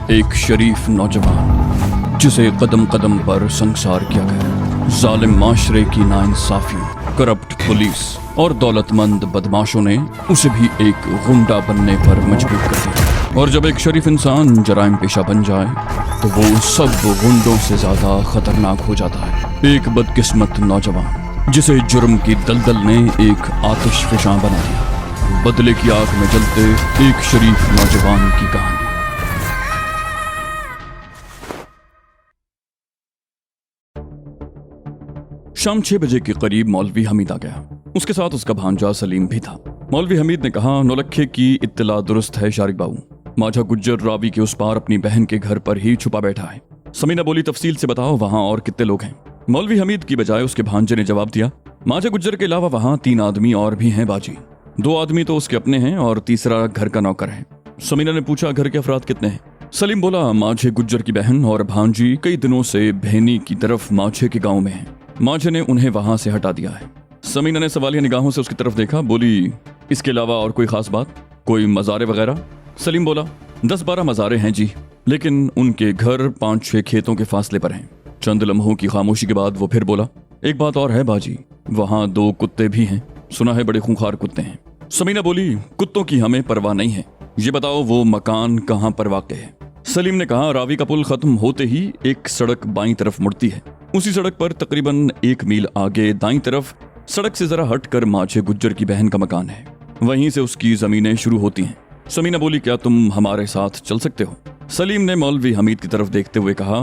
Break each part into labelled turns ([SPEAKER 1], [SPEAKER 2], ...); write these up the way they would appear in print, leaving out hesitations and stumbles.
[SPEAKER 1] एक शरीफ नौजवान जिसे कदम कदम पर संसार किया गया। जालिम माशरे की नाइंसाफियों, करप्ट पुलिस और दौलतमंद बदमाशों ने उसे भी एक गुंडा बनने पर मजबूर कर दिया। और जब एक शरीफ इंसान जराइम पेशा बन जाए तो वो सब गुंडों से ज्यादा खतरनाक हो जाता है। एक बदकिस्मत नौजवान जिसे जुर्म की दलदल ने एक आतिशफशां बना दिया। बदले की आग में जलते एक शरीफ नौजवान की कहानी। शाम 6 बजे के करीब मौलवी हमीद आ गया। उसके साथ उसका भांजा सलीम भी था। मौलवी हमीद ने कहा, नौलखे की इत्तला दुरुस्त है शारिक बाबू। माझा गुज्जर रावी के उस पार अपनी बहन के घर पर ही छुपा बैठा है। समीना बोली, तफसील से बताओ, वहां और कितने लोग हैं? मौलवी हमीद की बजाय उसके भांजे ने जवाब दिया, माझा गुज्जर के अलावा वहां 3 आदमी और भी हैं बाजी। 2 आदमी तो उसके अपने हैं और तीसरा घर का नौकर है। समीना ने पूछा, घर के अफराद कितने हैं? सलीम बोला, माझे गुज्जर की बहन और भांजी कई दिनों से भेनी की तरफ माझे के गाँव में है। माझे ने उन्हें वहां से हटा दिया है। समीना ने सवालिया निगाहों से उसकी तरफ देखा। बोली, इसके अलावा और कोई खास बात? कोई मज़ारे वगैरह? सलीम बोला, 10-12 मज़ारे हैं जी, लेकिन उनके घर 5-6 खेतों के फासले पर हैं। चंद लम्हों की खामोशी के बाद वो फिर बोला, एक बात और है बाजी, वहां 2 कुत्ते भी हैं। सुना है बड़े खूंखार कुत्ते हैं। समीना बोली, कुत्तों की हमें परवाह नहीं है, ये बताओ वो मकान कहाँ पर वाक़ है? सलीम ने कहा, रावी का पुल खत्म होते ही एक सड़क बाईं तरफ मुड़ती है। उसी सड़क पर तकरीबन 1 मील आगे दाईं तरफ सड़क से जरा हटकर माझे गुज्जर की बहन का मकान है। वहीं से उसकी जमीनें शुरू होती हैं। समीना बोली, क्या तुम हमारे साथ चल सकते हो? सलीम ने मौलवी हमीद की तरफ देखते हुए कहा,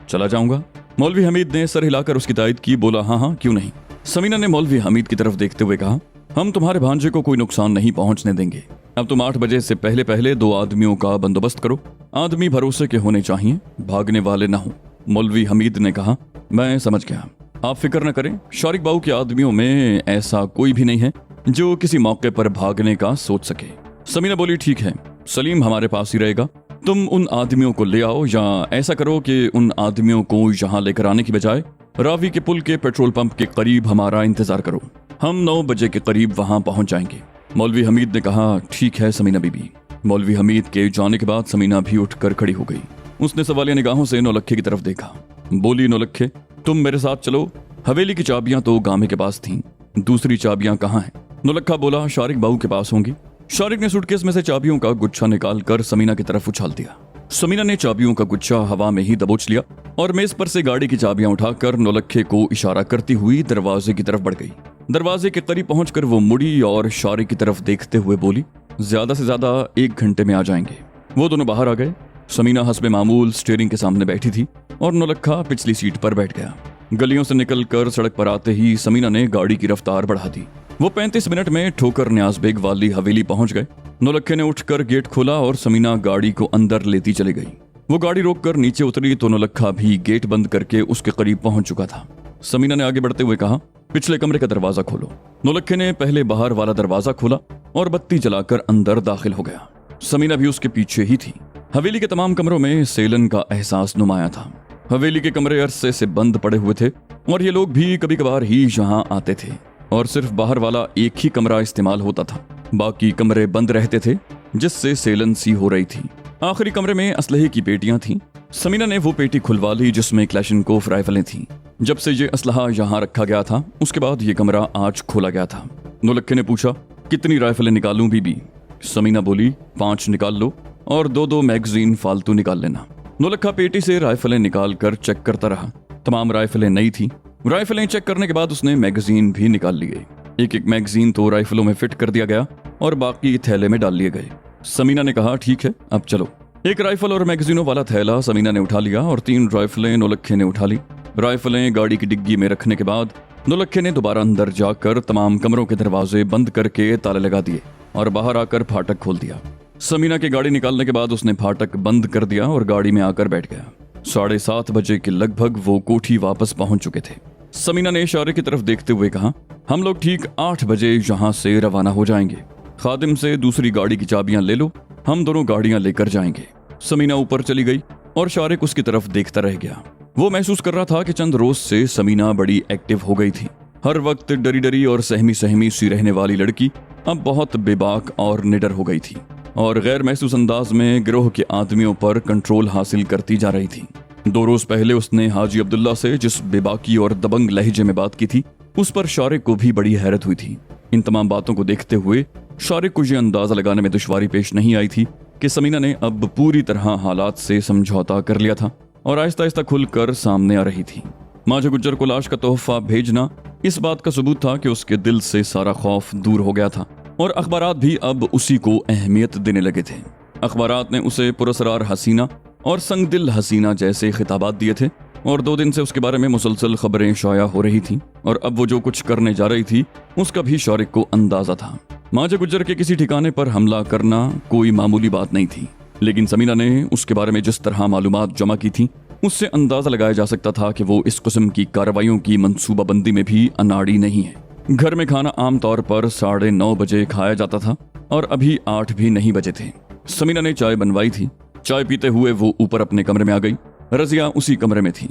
[SPEAKER 1] चला जाऊंगा। मौलवी हमीद ने सर हिलाकर उसकी तायद की। बोला, हाँ, क्यों नहीं। समीना ने मौलवी हमीद की तरफ देखते हुए कहा, हम तुम्हारे भांजे को कोई नुकसान नहीं पहुंचने देंगे। अब तुम 8 बजे से पहले 2 आदमियों का बंदोबस्त करो। आदमी भरोसे के होने चाहिए, भागने वाले ना हो। मौलवी हमीद ने कहा, मैं समझ गया, आप फिक्र न करें। शारिक बाबू के आदमियों में ऐसा कोई भी नहीं है जो किसी मौके पर भागने का सोच सके। समीना बोली, ठीक है, सलीम हमारे पास ही रहेगा। तुम उन आदमियों को ले आओ, या ऐसा करो कि उन आदमियों को यहाँ लेकर आने की बजाय रावी के पुल के पेट्रोल पंप के करीब हमारा इंतजार करो। हम 9 बजे के करीब वहां पहुंच जाएंगे। मौलवी हमीद ने कहा, ठीक है समीना बीबी। मौलवी हमीद के जाने के बाद समीना भी उठकर खड़ी हो गई। उसने सवालिया निगाहों से नौलखे की तरफ देखा। बोली, नौलखे, तुम मेरे साथ चलो। हवेली की चाबियां तो गामे के पास थीं, दूसरी चाबियां कहाँ हैं? नौलखा बोला, शारिक बाबू के पास होंगी। शारिक ने सूटकेस में से चाबियों का गुच्छा निकालकर समीना की तरफ उछाल दिया। समीना ने चाबियों का गुच्छा हवा में ही दबोच लिया और मेज पर से गाड़ी की चाबियां उठाकर नौलखे को इशारा करती हुई दरवाजे की तरफ बढ़ गई। दरवाजे के करीब पहुंचकर वो मुड़ी और शारिक की तरफ देखते हुए बोली, ज्यादा से ज्यादा 1 घंटे में आ जाएंगे। वो दोनों बाहर आ गए। समीना हस्बे मामूल स्टीयरिंग के सामने बैठी थी और नौलखा पिछली सीट पर बैठ गया। गलियों से निकलकर सड़क पर आते ही समीना ने गाड़ी की रफ्तार बढ़ा दी। वो 35 मिनट में ठोकर न्याज बेग वाली हवेली पहुंच गए। नौलखे ने उठकर गेट खोला और समीना गाड़ी को अंदर लेती चली गई। वो गाड़ी रोककर नीचे उतरी तो नौलखा भी गेट बंद करके उसके करीब पहुंच चुका था। समीना ने आगे बढ़ते हुए कहा, पिछले कमरे का दरवाजा खोलो। नौलखे ने पहले बाहर वाला दरवाजा खोला और बत्ती जलाकर अंदर दाखिल हो गया। समीना भी उसके पीछे ही थी। हवेली के तमाम कमरों में सेलन का एहसास नुमाया था। हवेली के कमरे अरसे से बंद पड़े हुए थे और ये लोग भी कभी कभार ही यहाँ आते थे और सिर्फ बाहर वाला एक ही कमरा इस्तेमाल होता था। बाकी कमरे बंद रहते थे, जिससे सेलन सी हो रही थी। आखिरी कमरे में असलहे की पेटियां थीं। समीना ने वो पेटी खुलवा ली जिसमें क्लैशनकोफ राइफलें थीं। जब से ये असलहा यहाँ रखा गया था उसके बाद ये कमरा आज खोला गया था। नौलखे ने पूछा, कितनी राइफलें निकालूं बीबी? समीना बोली, 5 निकाल लो और 2-2 मैगजीन फालतू निकाल लेना। नौलखा पेटी से राइफलें निकाल कर चेक करता रहा। तमाम राइफलें नई थी। राइफलें चेक करने के बाद उसने मैगजीन भी निकाल लिए। एक मैगजीन तो राइफलों में फिट कर दिया गया और बाकी थैले में डाल लिए गए। समीना ने कहा, ठीक है, अब चलो। 1 राइफल और मैगजीनों वाला थैला समीना ने उठा लिया और 3 राइफलें नौलखे ने उठा ली। राइफलें गाड़ी की डिग्गी में रखने के बाद नौलखे ने दोबारा अंदर जाकर तमाम कमरों के दरवाजे बंद करके ताले लगा दिए और बाहर आकर फाटक खोल दिया। समीना की गाड़ी निकालने के बाद उसने फाटक बंद कर दिया और गाड़ी में आकर बैठ गया। 7:30 बजे के लगभग वो कोठी वापस पहुंच चुके थे। समीना ने इशारे की तरफ देखते हुए कहा, हम लोग ठीक 8 बजे यहाँ से रवाना हो जाएंगे। खादिम से दूसरी गाड़ी की चाबियां ले लो, हम दोनों गाड़ियां लेकर जाएंगे। समीना ऊपर चली गई और शारिक उसकी तरफ देखता रह गया। वो महसूस कर रहा था कि चंद रोज से समीना बड़ी एक्टिव हो गई थी। हर वक्त डरी डरी और सहमी सहमी सी रहने वाली लड़की अब बहुत बेबाक और निडर हो गई थी। और गैर महसूस अंदाज में गिरोह के आदमियों पर कंट्रोल हासिल करती जा रही थी। 2 रोज पहले उसने हाजी अब्दुल्ला से जिस बेबाकी और दबंग लहजे में बात की थी, उस पर शारिक को भी बड़ी हैरत हुई थी। इन तमाम बातों को देखते हुए शारिक को यह अंदाजा लगाने में दुश्वारी पेश नहीं आई थी कि समीना ने अब पूरी तरह हालात से समझौता कर लिया था और आहिस्ता आहिस्ता खुलकर सामने आ रही थी। माजा गुज्जर को लाश का तोहफा भेजना इस बात का सबूत था कि उसके दिल से सारा खौफ दूर हो गया था और अखबारात भी अब उसी को अहमियत देने लगे थे। अखबारात ने उसे पुरस्कार हसीना और संगदिल हसीना जैसे खिताबात दिए थे और 2 दिन से उसके बारे में मुसलसल खबरें शाया हो रही थी और अब वो जो कुछ करने जा रही थी उसका भी शारिक को अंदाजा था। माजा गुज्जर के किसी ठिकाने पर हमला करना कोई मामूली बात नहीं थी, लेकिन समीना ने उसके बारे में जिस तरह मालूमात जमा की थी उससे अंदाजा लगाया जा सकता था कि वो इस किस्म की कार्रवाइयों की मंसूबाबंदी में भी अनाड़ी नहीं है। घर में खाना आमतौर पर 9:30 बजे खाया जाता था और अभी 8 भी नहीं बजे थे। समीना ने चाय बनवाई थी। चाय पीते हुए वो ऊपर अपने कमरे में आ गई। रजिया उसी कमरे में थी।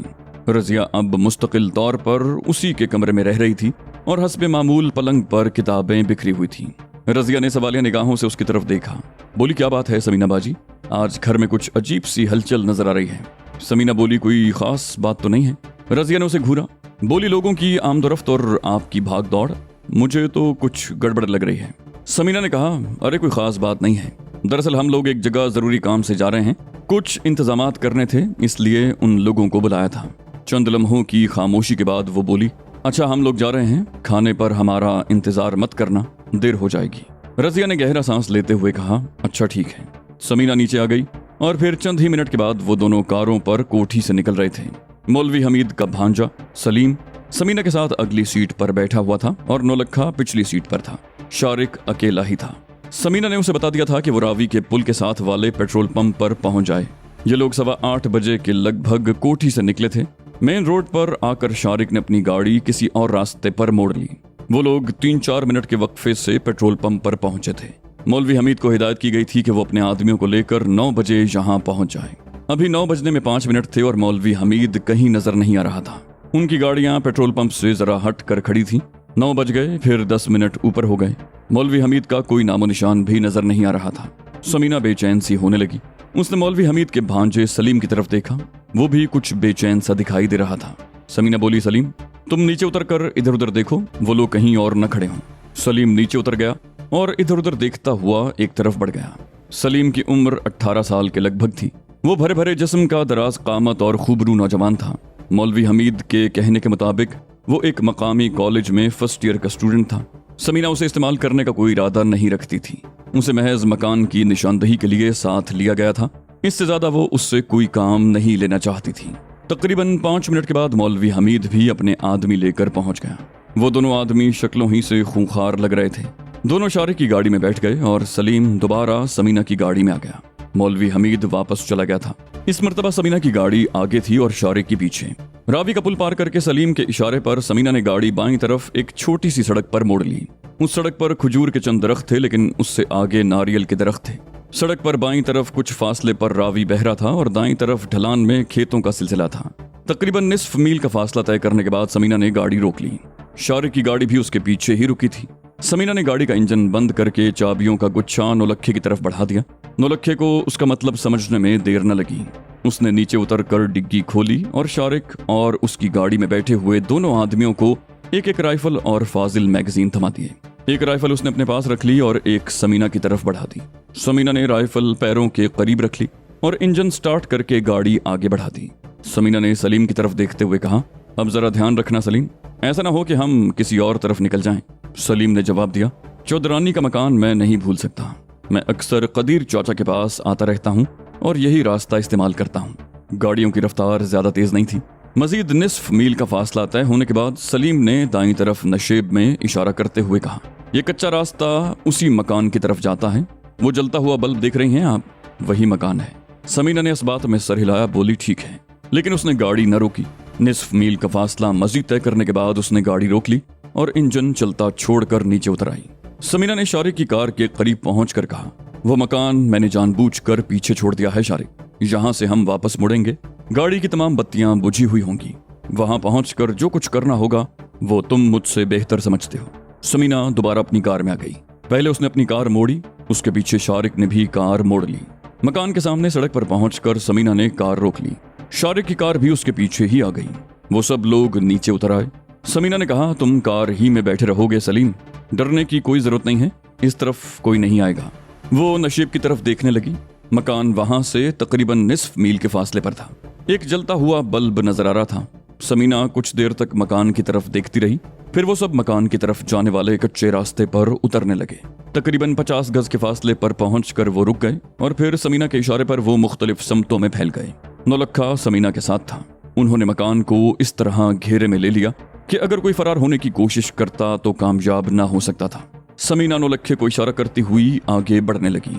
[SPEAKER 1] रजिया अब मुस्तकिल तौर पर उसी के कमरे में रह रही थी और हस्बे मामूल पलंग पर किताबें बिखरी हुई थी। रजिया ने सवालिया निगाहों से उसकी तरफ देखा। बोली, क्या बात है समीना बाजी, आज घर में कुछ अजीब सी हलचल नजर आ रही है। समीना बोली, कोई खास बात तो नहीं है। रजिया ने उसे घूरा। बोली, लोगों की आमदोरफ्त और आपकी भाग दौड़, मुझे तो कुछ गड़बड़ लग रही है। समीना ने कहा, अरे कोई खास बात नहीं है, दरअसल हम लोग एक जगह जरूरी काम से जा रहे हैं, कुछ इंतजामात करने थे, इसलिए उन लोगों को बुलाया था। चंद लम्हों की खामोशी के बाद वो बोली, अच्छा हम लोग जा रहे हैं, खाने पर हमारा इंतजार मत करना, देर हो जाएगी। रजिया ने गहरा सांस लेते हुए कहा, अच्छा ठीक है। समीना नीचे आ गई और फिर चंद ही मिनट के बाद वो दोनों कारों पर कोठी से निकल रहे थे। मौलवी हमीद का भांजा सलीम समीना के साथ अगली सीट पर बैठा हुआ था और नौलखा पिछली सीट पर था। शारिक अकेला ही था। समीना ने उसे बता दिया था कि वो रावी के पुल के साथ वाले पेट्रोल पंप पर पहुंच जाए। ये लोग 8:15 बजे के लगभग कोठी से निकले थे। मेन रोड पर आकर शारिक ने अपनी गाड़ी किसी और रास्ते पर मोड़ ली। वो लोग 3-4 मिनट के वक्फे से पेट्रोल पंप पर पहुंचे थे। मौलवी हमीद को हिदायत की गई थी कि वो अपने आदमियों को लेकर 9 बजे यहाँ पहुंच जाए। अभी 9 बजने में 5 मिनट थे और मौलवी हमीद कहीं नजर नहीं आ रहा था। उनकी गाड़ियां पेट्रोल पंप से जरा हट कर खड़ी थी। 9 बज गए, फिर 10 मिनट ऊपर हो गए। मौलवी हमीद का कोई नामो निशान भी नजर नहीं आ रहा था। समीना बेचैन सी होने लगी। उसने मौलवी हमीद के भांजे सलीम की तरफ देखा। वो भी कुछ बेचैन सा दिखाई दे रहा था। समीना बोली, सलीम तुम नीचे उतर कर इधर उधर देखो, वो लोग कहीं और न खड़े हों। सलीम नीचे उतर गया और इधर उधर देखता हुआ एक तरफ बढ़ गया। सलीम की उम्र 18 साल के लगभग थी। वो भरे भरे जिस्म का, दराज कामत और खूबरू नौजवान था। मौलवी हमीद के कहने के मुताबिक वो एक मकामी कॉलेज में फर्स्ट ईयर का स्टूडेंट था। समीना उसे इस्तेमाल करने का कोई इरादा नहीं रखती थी। उसे महज मकान की निशानदही के लिए साथ लिया गया था। इससे ज्यादा वो उससे कोई काम नहीं लेना चाहती थी। तकरीबन 5 मिनट के बाद मौलवी हमीद भी अपने आदमी लेकर पहुंच गया। वो दोनों आदमी शक्लों ही से खूंखार लग रहे थे। दोनों शारिक की गाड़ी में बैठ गए और सलीम दोबारा समीना की गाड़ी में आ गया। मौलवी हमीद वापस चला गया था। इस मर्तबा समीना की गाड़ी आगे थी और शारिक की पीछे। रावी का पुल पार करके सलीम के इशारे पर समीना ने गाड़ी बाईं तरफ एक छोटी सी सड़क पर मोड़ ली। उस सड़क पर खजूर के चंद दरख्त थे, लेकिन उससे आगे नारियल के दरख्त थे। सड़क पर बाईं तरफ कुछ फासले पर रावी बह रहा था और दाईं तरफ ढलान में खेतों का सिलसिला था। तकरीबन निस्फ मील का फासला तय करने के बाद समीना ने गाड़ी रोक ली। शारिक की गाड़ी भी उसके पीछे ही रुकी थी। समीना ने गाड़ी का इंजन बंद करके चाबियों का गुच्छा नौलखे की तरफ बढ़ा दिया। नौलखे को उसका मतलब समझने में देर न लगी। उसने नीचे उतरकर डिग्गी खोली और शारिक और उसकी गाड़ी में बैठे हुए दोनों आदमियों को एक एक राइफल और फाजिल मैगजीन थमा दिए। एक राइफल उसने अपने पास रख ली और एक समीना की तरफ बढ़ा दी। समीना ने राइफल पैरों के करीब रख ली और इंजन स्टार्ट करके गाड़ी आगे बढ़ा दी। समीना ने सलीम की तरफ देखते हुए कहा, अब जरा ध्यान रखना सलीम, ऐसा ना हो कि हम किसी और तरफ निकल जाएं। सलीम ने जवाब दिया, चौधरानी का मकान मैं नहीं भूल सकता। मैं अक्सर कदीर चाचा के पास आता रहता हूँ और यही रास्ता इस्तेमाल करता हूँ। गाड़ियों की रफ्तार ज्यादा तेज नहीं थी। मजीद निस्फ मील का फासला तय होने के बाद सलीम ने दाईं तरफ नशेब में इशारा करते हुए कहा, यह कच्चा रास्ता उसी मकान की तरफ जाता है। वो जलता हुआ बल्ब देख रही हैं आप, वही मकान है। समीना ने इस बात में सर हिलाया, बोली ठीक है, लेकिन उसने गाड़ी न रोकी। निस्फ मील का फासला मजीद तय करने के बाद उसने गाड़ी रोक ली और इंजन चलता छोड़कर नीचे उतर आई। समीना ने शारिक की कार के करीब पहुंचकर कहा, वो मकान मैंने जानबूझकर पीछे छोड़ दिया है शारिक, यहाँ से हम वापस मुड़ेंगे, गाड़ी की तमाम बत्तियां बुझी हुई होंगी। वहां पहुंचकर जो कुछ करना होगा वो तुम मुझसे बेहतर समझते हो। समीना दोबारा अपनी कार में आ गई। पहले उसने अपनी कार मोड़ी उसके पीछे शारिक ने भी कार मोड़ ली। मकान के सामने सड़क पर पहुंचकर समीना ने कार रोक ली। शारिक की कार भी उसके पीछे ही आ गई। वो सब लोग नीचे उतर आए। समीना ने कहा, तुम कार ही में बैठे रहोगे सलीम, डरने की कोई जरूरत नहीं है, इस तरफ कोई नहीं आएगा। वो नशीब की तरफ देखने लगी। मकान वहां से तकरीबन निस्फ मील के फासले पर था। एक जलता हुआ बल्ब नजर आ रहा था। समीना कुछ देर तक मकान की तरफ देखती रही। फिर वो सब मकान की तरफ जाने वाले कच्चे रास्ते पर उतरने लगे। तकरीबन 50 गज के फासले पर पहुंचकर वो रुक गए और फिर समीना के इशारे पर वो मुख्तलिफ समतों में फैल गए। नौलखा समीना के साथ था। उन्होंने मकान को इस तरह घेरे में ले लिया कि अगर कोई फरार होने की कोशिश करता तो कामयाब ना हो सकता था। समीना नौलखे को इशारा करती हुई आगे बढ़ने लगी।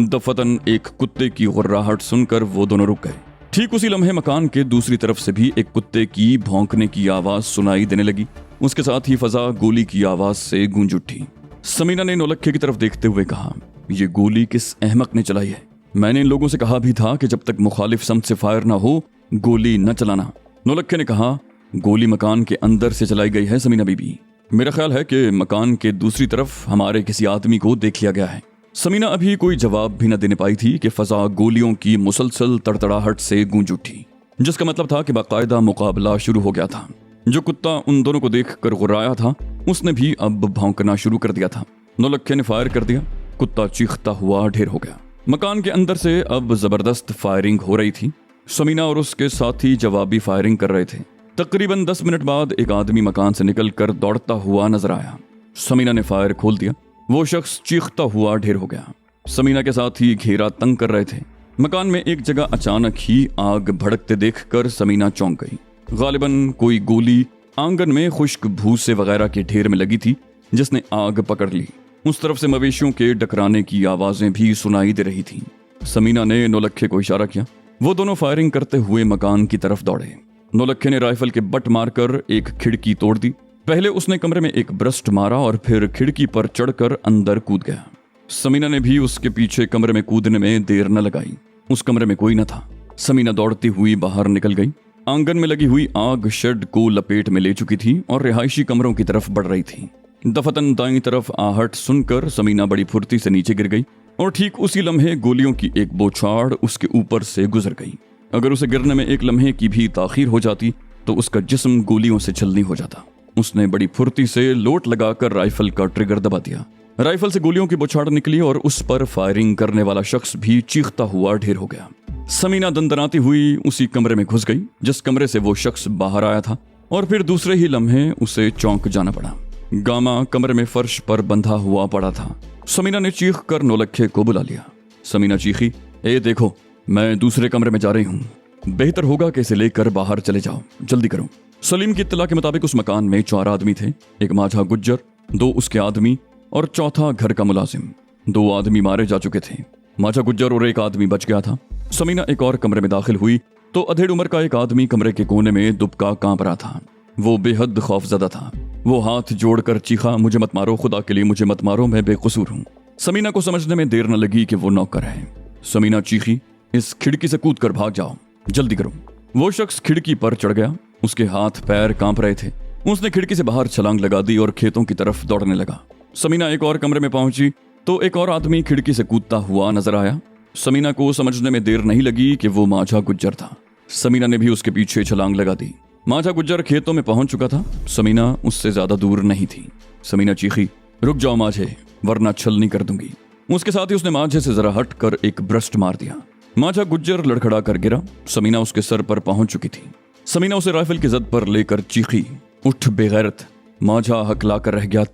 [SPEAKER 1] दफतन एक कुत्ते की गुर्राहट सुनकर वो दोनों रुक गए। ठीक उसी लम्हे मकान के दूसरी तरफ से भी एक कुत्ते की भौंकने की आवाज सुनाई देने लगी। उसके साथ ही फजा गोली की आवाज से गूंज उठी। समीना ने नौलखे की तरफ देखते हुए कहा, ये गोली किस अहमक ने चलाई है? मैंने इन लोगों से कहा भी था कि जब तक मुखालिफ समत से फायर ना हो गोली न चलाना। नौलखे ने कहा, गोली मकान के अंदर से चलाई गई है समीना बीबी। मेरा ख्याल है कि मकान के दूसरी तरफ हमारे किसी आदमी को देख लिया गया है। समीना अभी कोई जवाब भी न देने पाई थी कि फजा गोलियों की मुसलसल तड़तड़ाहट से गूंज उठी, जिसका मतलब था कि बाकायदा मुकाबला शुरू हो गया था। जो कुत्ता उन दोनों को देखकर गुर्राया था उसने भी अब भौंकना शुरू कर दिया था। नौलखे ने फायर कर दिया। कुत्ता चीखता हुआ ढेर हो गया। मकान के अंदर से अब जबरदस्त फायरिंग हो रही थी। समीना और उसके साथी जवाबी फायरिंग कर रहे थे। तकरीबन 10 मिनट बाद एक आदमी मकान से निकलकर दौड़ता हुआ नजर आया। समीना ने फायर खोल दिया। वो शख्स चीखता हुआ ढेर हो गया। समीना के साथ ही घेरा तंग कर रहे थे। मकान में एक जगह अचानक ही आग भड़कते देखकर समीना चौंक गई। गालिबन कोई गोली आंगन में खुश्क भूसे वगैरह के ढेर में लगी थी जिसने आग पकड़ ली। उस तरफ से मवेशियों के डकराने की आवाजें भी सुनाई दे रही थीं। समीना ने नौलखे को इशारा किया। वो दोनों फायरिंग करते हुए मकान की तरफ दौड़े। नौलखे ने राइफल के बट मारकर एक खिड़की तोड़ दी। पहले उसने कमरे में एक ब्रस्ट मारा और फिर खिड़की पर चढ़कर अंदर कूद गया। समीना ने भी उसके पीछे कमरे में कूदने में देर न लगाई। उस कमरे में कोई न था। समीना दौड़ती हुई बाहर निकल गई। आंगन में लगी हुई आग शेड को लपेट में ले चुकी थी और रिहायशी कमरों की तरफ बढ़ रही थी। दफतन दाईं तरफ आहट सुनकर समीना बड़ी फुर्ती से नीचे गिर गई और ठीक उसी लम्हे गोलियों की एक बौछार उसके ऊपर से गुजर गई। अगर उसे गिरने में एक लम्हे की भी ताखीर हो जाती तो उसका जिस्म गोलियों से छलनी हो जाता। उसने बड़ी फुर्ती से लोट लगाकर राइफल का ट्रिगर दबा दिया। राइफल से गोलियों की बौछार निकली और उस पर फायरिंग करने वाला शख्स भी चीखता हुआ ढेर हो गया। समीना दंदनाती हुई उसी कमरे में घुस गई जिस कमरे से वो शख्स बाहर आया था और फिर दूसरे ही लम्हे उसे चौंक जाना पड़ा। गामा कमरे में फर्श पर बंधा हुआ पड़ा था। समीना ने चीख कर नौलखे को बुला लिया। समीना चीखी, ए देखो, मैं दूसरे कमरे में जा रही हूँ। बेहतर होगा कि इसे लेकर बाहर चले जाओ, जल्दी करो। सलीम की इत्तला के मुताबिक उस मकान में 4 आदमी थे। एक माझा गुज्जर, 2 उसके आदमी और चौथा घर का मुलाजिम। 2 आदमी मारे जा चुके थे। माझा गुज्जर और एक आदमी बच गया था। समीना एक और कमरे में दाखिल हुई तो अधेड़ उम्र का एक आदमी कमरे के कोने में दुबका कांप रहा था। वो बेहद खौफजदा था। वो हाथ जोड़कर चीखा, मुझे मत मारो, खुदा के लिए मुझे मत मारो, मैं बेकसूर हूँ। समीना को समझने में देर न लगी कि वो नौकर है। समीना चीखी, इस खिड़की से कूद कर भाग जाओ, जल्दी करो। वो शख्स खिड़की पर चढ़ गया। उसके हाथ पैर कांप रहे थे। उसने खिड़की से बाहर छलांग लगा दी और खेतों की तरफ दौड़ने लगा। समीना एक और कमरे में पहुंची तो एक और आदमी खिड़की से कूदता हुआ नजर आया। समीना को समझने में देर नहीं लगी कि वो माझा गुज्जर था। समीना ने भी उसके पीछे छलांग लगा दी। माझा गुज्जर खेतों में पहुंच चुका था। समीना उससे ज्यादा दूर नहीं थी। समीना चीखी, रुक जाओ माझे, वरना छलनी कर दूंगी। उसके साथ ही उसने माझे से जरा हट कर एक ब्रस्ट मार दिया। माझा गुज्जर लड़खड़ा कर गिरा। समीना उसके सर पर पहुंच चुकी थी। समीना उसे राइफल की जद पर लेकर चीखी, उठ बेगैरत। माझा हकला कर रह गया,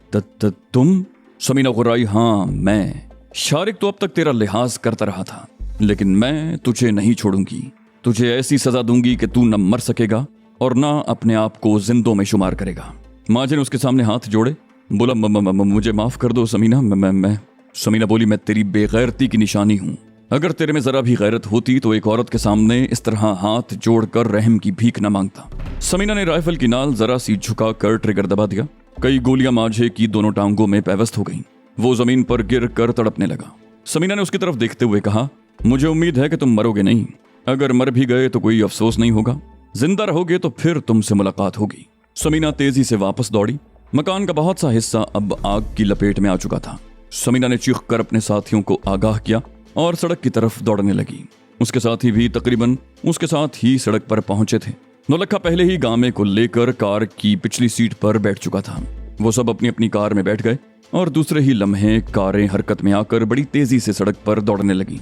[SPEAKER 1] तुम? समीना गुर्राई, हाँ मैं। शारिक तो अब तक तेरा लिहाज करता रहा था, लेकिन मैं तुझे नहीं छोड़ूंगी। तुझे ऐसी सजा दूंगी कि तू न मर सकेगा और न अपने आप को जिंदों में शुमार करेगा। माझे ने उसके सामने हाथ जोड़े, बोला, मुझे माफ कर दो समीना। मैं समीना बोली, मैं तेरी बेगैरती की निशानी हूँ। अगर तेरे में जरा भी गैरत होती तो एक औरत के सामने इस तरह हाथ जोड़कर रहम की भीख न मांगता। समीना ने राइफल की नाल जरा सी झुका कर ट्रिगर दबा दिया। कई गोलियां माझे की दोनों टांगों में पैवस्त हो गईं। वो जमीन पर गिर कर तड़पने लगा। समीना ने उसकी तरफ देखते हुए कहा, मुझे उम्मीद है कि तुम मरोगे नहीं। अगर मर भी गए तो कोई अफसोस नहीं होगा। जिंदा रहोगे तो फिर तुमसे मुलाकात होगी। समीना तेजी से वापस दौड़ी। मकान का बहुत सा हिस्सा अब आग की लपेट में आ चुका था। समीना ने चीख कर अपने साथियों को आगाह किया और सड़क की तरफ दौड़ने लगी। उसके साथी भी तकरीबन उसके साथ ही सड़क पर पहुंचे थे। नौलखा पहले ही गामे को लेकर कार की पिछली सीट पर बैठ चुका था। वो सब अपनी अपनी कार में बैठ गए और दूसरे ही लम्हे कारें हरकत में आकर बड़ी तेजी से सड़क पर दौड़ने लगी।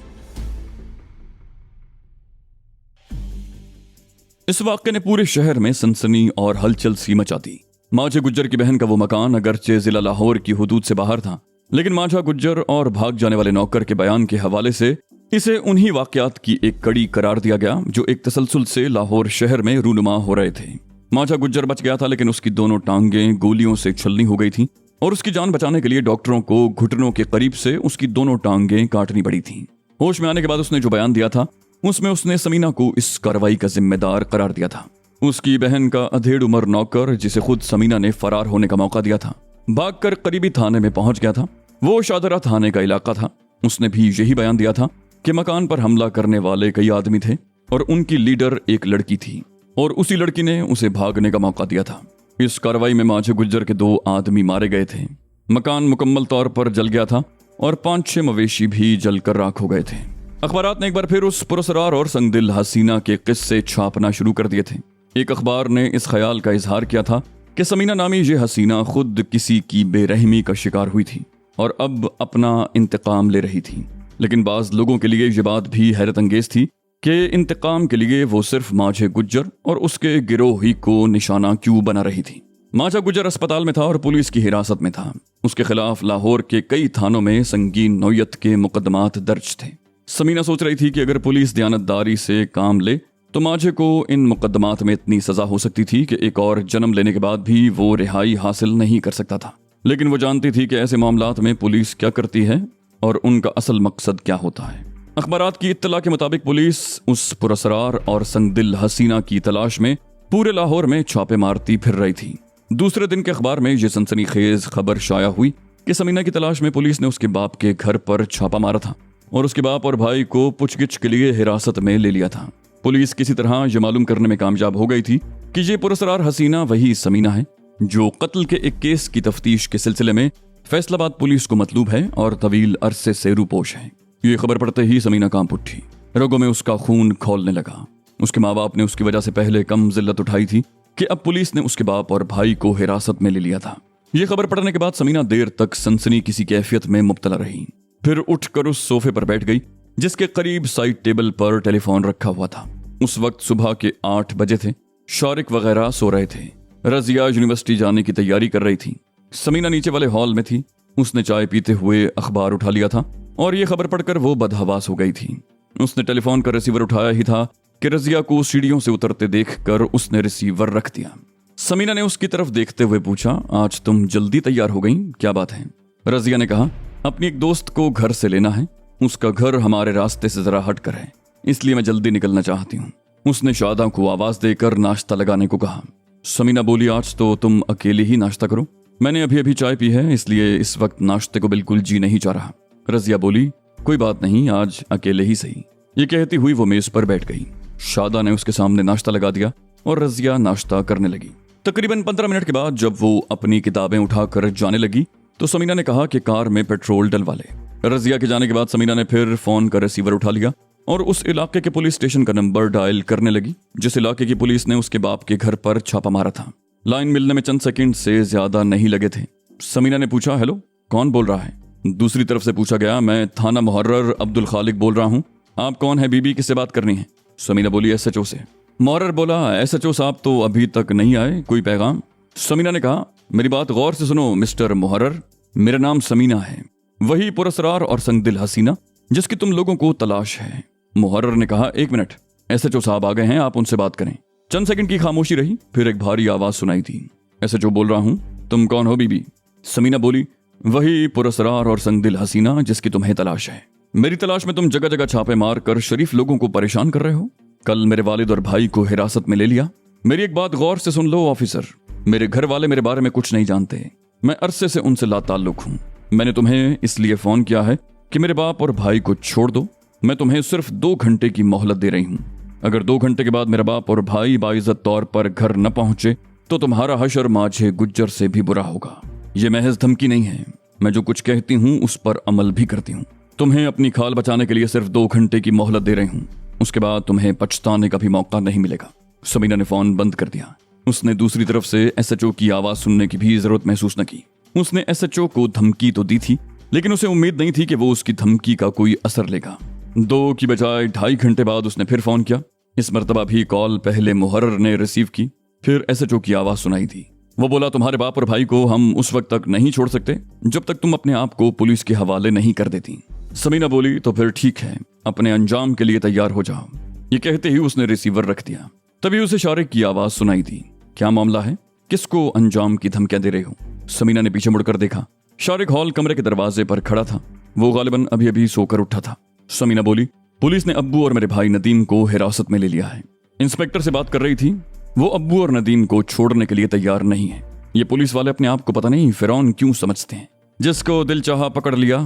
[SPEAKER 1] इस वाक़े ने पूरे शहर में सनसनी और हलचल सी मचा दी। माझा गुज्जर की बहन का वो मकान अगरचे जिला लाहौर की हुदूद से बाहर था, लेकिन माझा गुज्जर और भाग जाने वाले नौकर के बयान के हवाले से इसे उन्हीं वाकयात की एक कड़ी करार दिया गया जो एक तसलसल से लाहौर शहर में रूनुमा हो रहे थे। माझा गुज्जर बच गया था, लेकिन उसकी दोनों टांगें गोलियों से छलनी हो गई थी और उसकी जान बचाने के लिए डॉक्टरों को घुटनों के करीब से उसकी दोनों टांगें काटनी पड़ी थीं। होश में आने के बाद उसने जो बयान दिया था उसमें उसने समीना को इस कार्रवाई का जिम्मेदार करार दिया था। उसकी बहन का अधेड़ उम्र नौकर, जिसे खुद समीना ने फरार होने का मौका दिया था, भागकर करीबी थाने में पहुंच गया था। वो शादरा थाने का इलाका था। उसने भी यही बयान दिया था कि मकान पर हमला करने वाले कई आदमी थे और उनकी लीडर एक लड़की थी और उसी लड़की ने उसे भागने का मौका दिया था। इस कार्रवाई में माझे गुज्जर के 2 आदमी मारे गए थे। मकान मुकम्मल तौर पर जल गया था और 5-6 मवेशी भी जलकर राख हो गए थे। अखबारात ने एक बार फिर उस पुरस्कार और संगदिल हसीना के किस्से छापना शुरू कर दिए थे। एक अखबार ने इस ख्याल का इजहार किया था कि समीना नामी ये हसीना खुद किसी की बेरहमी का शिकार हुई थी और अब अपना इंतकाम ले रही थी। लेकिन बाज लोगों के लिए ये बात भी हैरत अंगेज थी कि इंतकाम के लिए वो सिर्फ माझे गुज्जर और उसके गिरोह ही को निशाना क्यों बना रही थी। माझा गुज्जर अस्पताल में था और पुलिस की हिरासत में था। उसके खिलाफ लाहौर के कई थानों में संगीन नौयत के मुकदमात दर्ज थे। समीना सोच रही थी कि अगर पुलिस दयानतदारी से काम ले तो माझे को इन मुकदमात में इतनी सजा हो सकती थी कि एक और जन्म लेने के बाद भी वो रिहाई हासिल नहीं कर सकता था। लेकिन वो जानती थी कि ऐसे मामलात में पुलिस क्या करती है और उनका असल मकसद क्या होता है। अखबारात की इत्तला के मुताबिक पुलिस उस पुरस्कार और संगदिल हसीना की तलाश में पूरे लाहौर में छापे मारती फिर रही थी। दूसरे दिन के अखबार में यह सनसनीखेज खबर शाया हुई कि समीना की तलाश में पुलिस ने उसके बाप के घर पर छापा मारा था और उसके बाप और भाई को पूछगिछ के लिए हिरासत में ले लिया था। पुलिस किसी तरह यह मालूम करने में कामयाब हो गई थी कि ये पुरस्कार हसीना वही समीना है जो कत्ल के एक केस की तफ्तीश के सिलसिले में फैसलाबाद पुलिस को मतलूब है और तवील अरसे से रूपोश है। ये खबर पड़ते ही समीना कांप उठी। रगों में उसका खून खौलने लगा। उसके माँ बाप ने उसकी वजह से पहले कम जिल्लत उठाई थी कि अब पुलिस ने उसके बाप और भाई को हिरासत में ले लिया था। ये खबर पढ़ने के बाद समीना देर तक सनसनी किसी कैफियत में मुब्तला रही। फिर उठकर उस सोफे पर बैठ गई जिसके करीब साइड टेबल पर टेलीफोन रखा हुआ था। उस वक्त सुबह के 8 बजे थे। शारिक वगैरह सो रहे थे। रजिया यूनिवर्सिटी जाने की तैयारी कर रही थी। समीना नीचे वाले हॉल में थी। उसने चाय पीते हुए अखबार उठा लिया था और ये खबर पढ़कर वो बदहवास हो गई थी। उसने टेलीफोन का रिसीवर उठाया ही था कि रजिया को सीढ़ियों से उतरते देखकर उसने रिसीवर रख दिया। समीना ने उसकी तरफ देखते हुए पूछा, आज तुम जल्दी तैयार हो गई, क्या बात है? रजिया ने कहा, अपनी एक दोस्त को घर से लेना है। उसका घर हमारे रास्ते से जरा हट कर है, इसलिए मैं जल्दी निकलना चाहती हूँ। उसने शादा को आवाज देकर नाश्ता लगाने को कहा। समीना बोली, आज तो तुम अकेले ही नाश्ता करो, मैंने अभी अभी चाय पी है, इसलिए इस वक्त नाश्ते को बिल्कुल जी नहीं चाह रहा। रजिया बोली, कोई बात नहीं, आज अकेले ही सही। ये कहती हुई वो मेज पर बैठ गई। शादा ने उसके सामने नाश्ता लगा दिया और रजिया नाश्ता करने लगी। तकरीबन 15 मिनट के बाद जब वो अपनी किताबें उठाकर जाने लगी तो समीना ने कहा कि कार में पेट्रोल डलवा ले। रजिया के जाने के बाद समीना ने फिर फोन का रिसीवर उठा लिया और उस इलाके के पुलिस स्टेशन का नंबर डायल करने लगी जिस इलाके की पुलिस ने उसके बाप के घर पर छापा मारा था। लाइन मिलने में चंद सेकंड से ज्यादा नहीं लगे थे। समीना ने पूछा, हेलो, कौन बोल रहा है? दूसरी तरफ से पूछा गया, मैं थाना मुहर्रर अब्दुल खालिक बोल रहा हूँ। आप कौन है बीबी, किससे बात करनी है? समीना बोली, SHO से। मुहर्रर बोला, SHO साहब तो अभी तक नहीं आए, कोई पैगाम? समीना ने कहा, मेरी बात गौर से सुनो मिस्टर मुहर्रर, मेरा नाम समीना है, वही पुरस्कार और संगदिल हसीना जिसकी तुम लोगों को तलाश है। मुहर्रर ने कहा, 1 मिनट, SHO साहब आ गए हैं, आप उनसे बात करें। चंद सेकंड की खामोशी रही, फिर एक भारी आवाज सुनाई थी। SHO बोल रहा हूं, तुम कौन हो बीबी? समीना बोली, वही पुरस्कार और संगदिल हसीना जिसकी तुम्हें तलाश है। मेरी तलाश में तुम जगह जगह छापे मार कर शरीफ लोगों को परेशान कर रहे हो। कल मेरे वालिद और भाई को हिरासत में ले लिया। मेरी एक बात गौर से सुन लो ऑफिसर, मेरे घर वाले मेरे बारे में कुछ नहीं जानते। मैं अरसे से उनसे लाताल्लुक हूँ। मैंने तुम्हें इसलिए फोन किया है कि मेरे बाप और भाई को छोड़ दो। मैं तुम्हें सिर्फ 2 घंटे की मोहलत दे रही हूँ। अगर 2 घंटे के बाद मेरा बाप और भाई बाइज्जत तौर पर घर न पहुंचे तो तुम्हारा हशर माझे गुज्जर से भी बुरा होगा। ये महज धमकी नहीं है, मैं जो कुछ कहती हूँ उस पर अमल भी करती हूँ। तुम्हें अपनी खाल बचाने के लिए सिर्फ 2 घंटे की मोहलत दे रही हूँ, उसके बाद तुम्हें पछताने का भी मौका नहीं मिलेगा। समीना ने फोन बंद कर दिया। उसने दूसरी तरफ से एसएचओ की आवाज सुनने की भी जरूरत महसूस न की। उसने एसएचओ को धमकी तो दी थी, लेकिन उसे उम्मीद नहीं थी कि वो उसकी धमकी का कोई असर लेगा। 2 की बजाय 2.5 घंटे बाद उसने फिर फोन किया। इस मर्तबा भी कॉल पहले मुहर्रर ने रिसीव की। फिर एसएचओ की आवाज सुनाई दी। वो बोला, तुम्हारे बाप और भाई को हम उस वक्त तक नहीं छोड़ सकते जब तक तुम अपने आप को पुलिस के हवाले नहीं कर देती। समीना बोली, तो फिर ठीक है, अपने अंजाम के लिए तैयार हो जाओ। ये कहते ही उसने रिसीवर रख दिया। तभी उसे शारिक की आवाज सुनाई दी। क्या मामला है? किसको अंजाम की धमकियां दे रहे हो? समीना ने पीछे मुड़कर देखा। शारिक हॉल कमरे के दरवाजे पर खड़ा था। वो गालिबन अभी अभी सोकर उठा था। समीना बोली, पुलिस ने अब्बू और मेरे भाई नदीम को हिरासत में ले लिया है। इंस्पेक्टर से बात कर रही थी। वो अब्बू और नदीम को छोड़ने के लिए तैयार नहीं है। ये पुलिस वाले अपने आप को पता नहीं फिरौन क्यों समझते हैं, जिसको दिल चाहा पकड़ लिया।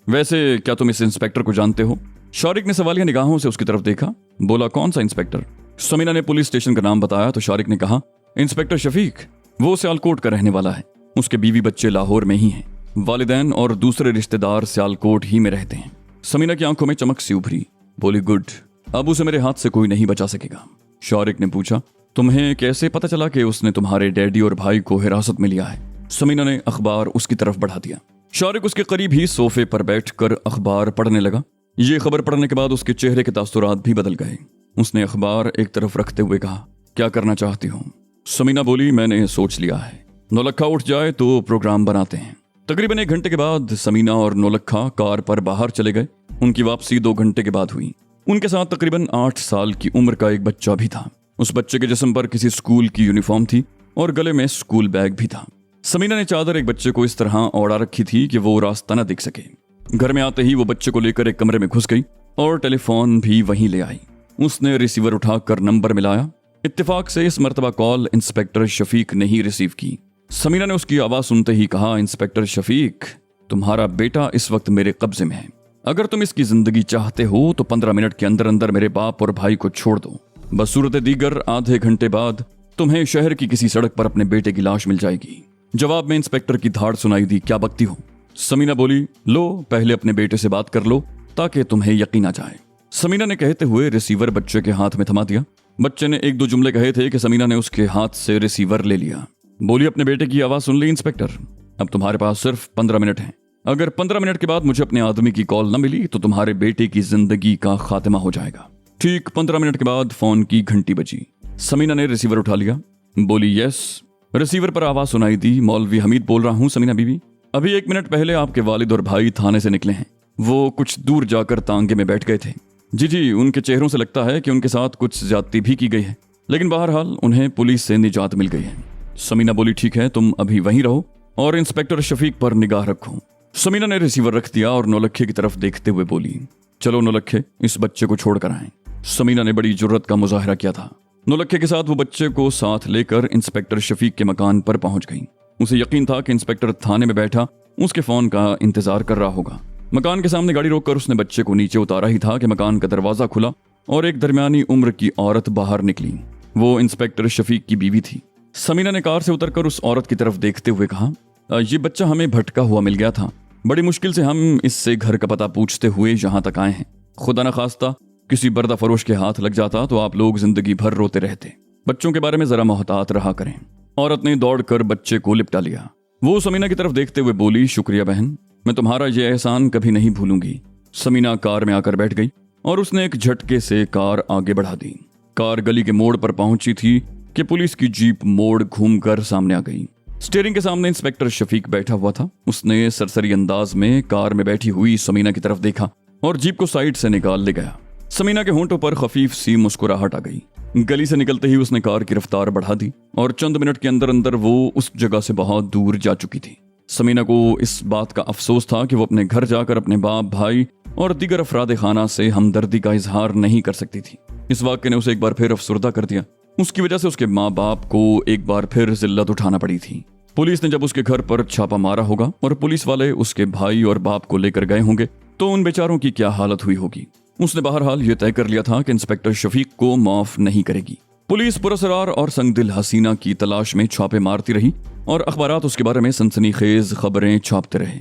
[SPEAKER 1] वैसे क्या तुम इस इंस्पेक्टर को जानते हो? शारिक ने सवालिया निगाहों से उसकी तरफ देखा। बोला, कौन सा इंस्पेक्टर? समीना ने पुलिस स्टेशन का नाम बताया तो शारिक ने कहा, इंस्पेक्टर शफीक। वो सियालकोट का रहने वाला है। उसके बीवी बच्चे लाहौर में ही हैं। वालिदैन और दूसरे रिश्तेदार सियालकोट ही में रहते हैं। समीना की आंखों में चमक सी उभरी। बोली, गुड, अब उसे मेरे हाथ से कोई नहीं बचा सकेगा। शारिक ने पूछा, तुम्हें कैसे पता चला कि उसने तुम्हारे डैडी और भाई को हिरासत में लिया है? समीना ने अखबार उसकी तरफ बढ़ा दिया। शारिक उसके करीब ही सोफे पर बैठकर अखबार पढ़ने लगा। ये खबर पढ़ने के बाद उसके चेहरे के तासुरात भी बदल गए। उसने अखबार एक तरफ रखते हुए कहा, क्या करना चाहती हो? समीना बोली, मैंने सोच लिया है, नौलखा उठ जाए तो प्रोग्राम बनाते हैं। तकरीबन 1 घंटे के बाद समीना और नौलखा कार पर बाहर चले गए। उनकी वापसी 2 घंटे के बाद हुई। उनके साथ तकरीबन 8 साल की उम्र का एक बच्चा भी था। उस बच्चे के जिस्म पर किसी स्कूल की यूनिफॉर्म थी और गले में स्कूल बैग भी था। समीना ने चादर एक बच्चे को इस तरह ओढ़ा रखी थी कि वो रास्ता न दिख सके। घर में आते ही वो बच्चे को लेकर एक कमरे में घुस गई और टेलीफोन भी वहीं ले आई। उसने रिसीवर उठाकर नंबर मिलाया। इत्तेफाक से इस मर्तबा कॉल इंस्पेक्टर शफीक ने ही रिसीव की। समीना ने उसकी आवाज सुनते ही कहा, इंस्पेक्टर शफीक, तुम्हारा बेटा इस वक्त मेरे कब्जे में है। अगर तुम इसकी जिंदगी चाहते हो तो 15 मिनट के अंदर अंदर मेरे बाप और भाई को छोड़ दो। बसूरत दीगर आधे घंटे बाद तुम्हें शहर की किसी सड़क पर अपने बेटे की लाश मिल जाएगी। जवाब में इंस्पेक्टर की धाड़ सुनाई दी, क्या बकती हो? समीना बोली, लो पहले अपने बेटे से बात कर लो ताकि तुम्हें यकीन आ जाए। समीना ने कहते हुए रिसीवर बच्चे के हाथ में थमा दिया। बच्चे ने 1-2 जुमले कहे थे कि समीना ने उसके हाथ से रिसीवर ले लिया। बोली, अपने बेटे की आवाज सुन ली इंस्पेक्टर, अब तुम्हारे पास सिर्फ 15 मिनट हैं। अगर 15 मिनट के बाद मुझे अपने आदमी की कॉल न मिली तो तुम्हारे बेटे की जिंदगी का खात्मा हो जाएगा। ठीक 15 मिनट के बाद फोन की घंटी बजी। समीना ने रिसीवर उठा लिया। बोली, यस। रिसीवर पर आवाज सुनाई दी, मौलवी हमीद बोल रहा हूँ समीना बीवी। अभी 1 मिनट पहले आपके वालिद और भाई थाने से निकले हैं। वो कुछ दूर जाकर तांगे में बैठ गए थे। जी, उनके चेहरों से लगता है कि उनके साथ कुछ ज्यादती भी की गई है, लेकिन बहरहाल उन्हें पुलिस से निजात मिल गई है। समीना बोली, ठीक है, तुम अभी वहीं रहो और इंस्पेक्टर शफीक पर निगाह रखो। समीना ने रिसीवर रख दिया और नौलखे की तरफ देखते हुए बोली, चलो नौलखे, इस बच्चे को छोड़ कर आए। समीना ने बड़ी जुर्रत का मुजाहरा किया था। नौलखे के साथ वो बच्चे को साथ लेकर इंस्पेक्टर शफीक के मकान पर पहुंच गई। उसे यकीन था कि इंस्पेक्टर थाने में बैठा उसके फोन का इंतजार कर रहा होगा। मकान के सामने गाड़ी रोककर उसने बच्चे को नीचे उतारा ही था कि मकान का दरवाजा खुला और एक दरमियानी उम्र की औरत बाहर निकली। वो इंस्पेक्टर शफीक की बीवी थी। समीना ने कार से उतरकर उस औरत की तरफ देखते हुए कहा, ये बच्चा हमें भटका हुआ मिल गया था। बड़ी मुश्किल से हम इससे घर का पता पूछते हुए यहाँ तक आए हैं। खुदा न खास्ता किसी बर्दा फरोश के हाथ लग जाता तो आप लोग जिंदगी भर रोते रहते। बच्चों के बारे में जरा मोहतात रहा करें। औरत ने दौड़कर बच्चे को लिपटा लिया। वो समीना की तरफ देखते हुए बोली, शुक्रिया बहन, मैं तुम्हारा ये एहसान कभी नहीं भूलूंगी। समीना कार में आकर बैठ गई और उसने एक झटके से कार आगे बढ़ा दी। कार गली के मोड़ पर पहुंची थी कि पुलिस की जीप मोड़ घूमकर सामने आ गई। स्टीयरिंग के सामने इंस्पेक्टर शफीक बैठा हुआ था। उसने सरसरी अंदाज में कार में बैठी हुई समीना की तरफ देखा और जीप को साइड से निकाल ले गया। समीना के होंठों पर खफीफ सी मुस्कुराहट आ गई। गली से निकलते ही उसने कार की रफ्तार बढ़ा दी और चंद मिनट के अंदर अंदर वो उस जगह से बहुत दूर जा चुकी थी। समीना को इस बात का अफसोस था कि वो अपने घर जाकर अपने बाप, भाई और दीगर अफराद खाना से हमदर्दी का इजहार नहीं कर सकती थी। इस वाक़े ने उसे एक बार फिर अफसुर्दा कर दिया। उसकी वजह से उसके माँ बाप को एक बार फिर जिल्लत उठाना पड़ी थी। पुलिस ने जब उसके घर पर छापा मारा होगा और पुलिस वाले उसके भाई और बाप को लेकर गए होंगे तो उन बेचारों की क्या हालत हुई होगी। उसने बहरहाल ये तय कर लिया था कि इंस्पेक्टर शफीक को माफ नहीं करेगी। पुलिस पुरअसरार और संगदिल हसीना की तलाश में छापे मारती रही और अखबारात उसके बारे में सनसनीखेज खबरें छापते रहे।